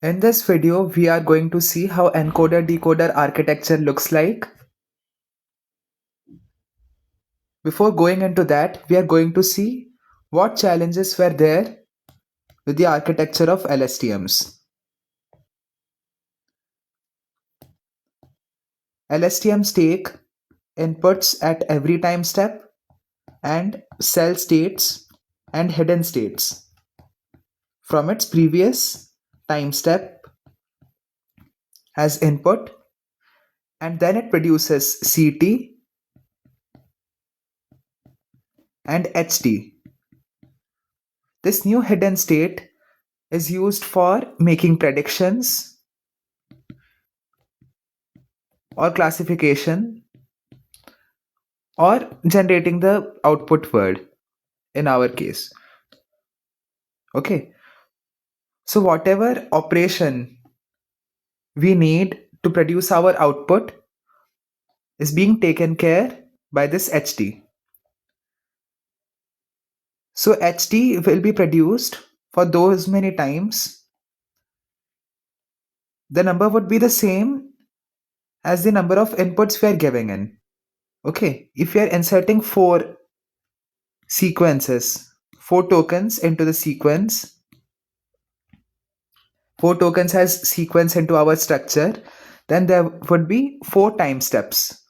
In this video, we are going to see how encoder-decoder architecture looks like. Before going into that, we are going to see what challenges were there with the architecture of LSTMs. LSTMs take inputs at every time step and cell states and hidden states from its previous time step as input, and then it produces CT and HT. This new hidden state is used for making predictions or classification or generating the output word in our case. Okay, so whatever operation we need to produce our output is being taken care by this HT. So HT will be produced for those many times. The number would be the same as the number of inputs we are giving in. Okay, if we are inserting 4 sequences, 4 tokens into the sequence, 4 tokens has sequence into our structure, then there would be 4 time steps.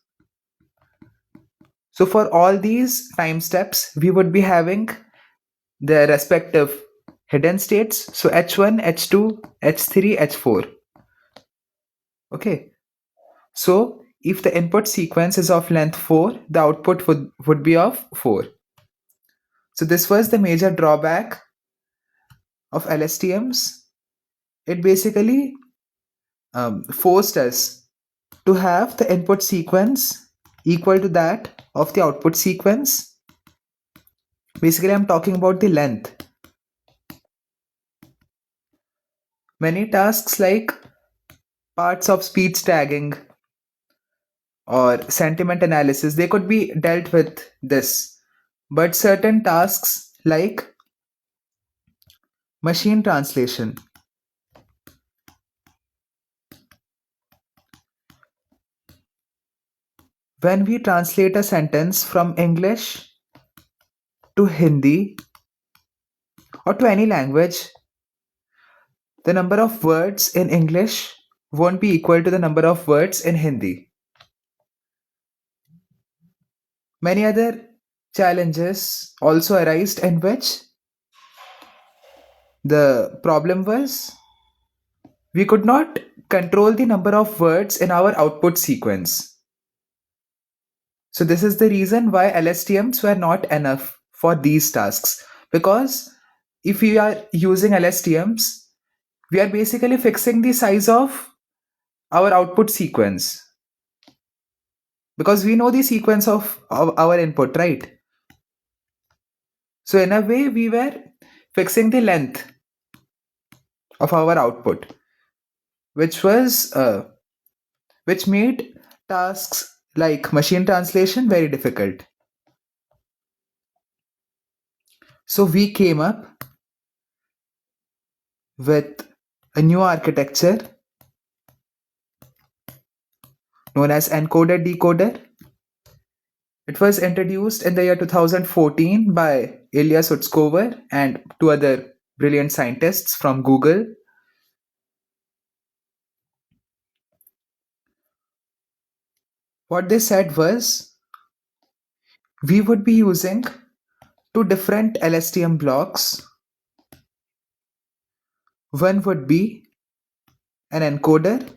So for all these time steps, we would be having their respective hidden states. So H1, H2, H3, H4. Okay. So if the input sequence is of length 4, the output would be of 4. So this was the major drawback of LSTMs. It basically forced us to have the input sequence equal to that of the output sequence. Basically, I'm talking about the length. Many tasks like parts of speech tagging or sentiment analysis, they could be dealt with this. But certain tasks like machine translation, when we translate a sentence from English to Hindi or to any language, the number of words in English won't be equal to the number of words in Hindi. Many other challenges also arised in which the problem was we could not control the number of words in our output sequence. So this is the reason why LSTMs were not enough for these tasks, because if we are using LSTMs, we are basically fixing the size of our output sequence because we know the sequence of our input, right? So in a way, we were fixing the length of our output, which made tasks like machine translation very difficult. So we came up with a new architecture known as encoder decoder. It was introduced in the year 2014 by Ilya Sutskever and 2 other brilliant scientists from Google. What they said was we would be using 2 different LSTM blocks. One would be an encoder,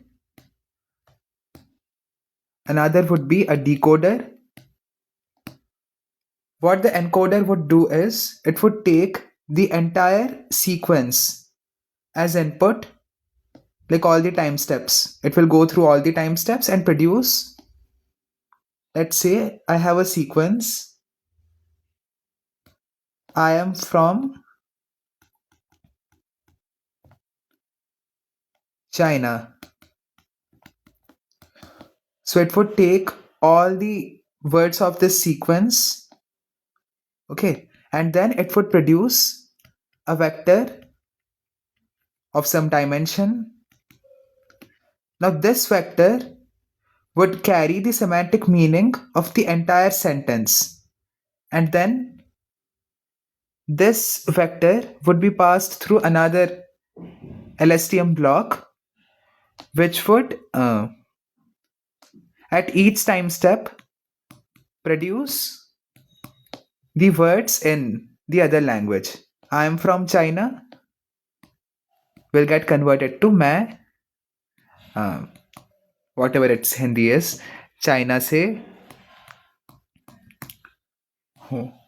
another would be a decoder. What the encoder would do is it would take the entire sequence as input, like all the time steps. It will go through all the time steps and produce, let's say I have a sequence. I am from China. So it would take all the words of this sequence, okay, and then it would produce a vector of some dimension. Now this vector would carry the semantic meaning of the entire sentence, and then this vector would be passed through another LSTM block, which would at each time step produce the words in the other language. I am from China will get converted to मैं, whatever its Hindi is. China से हूँ.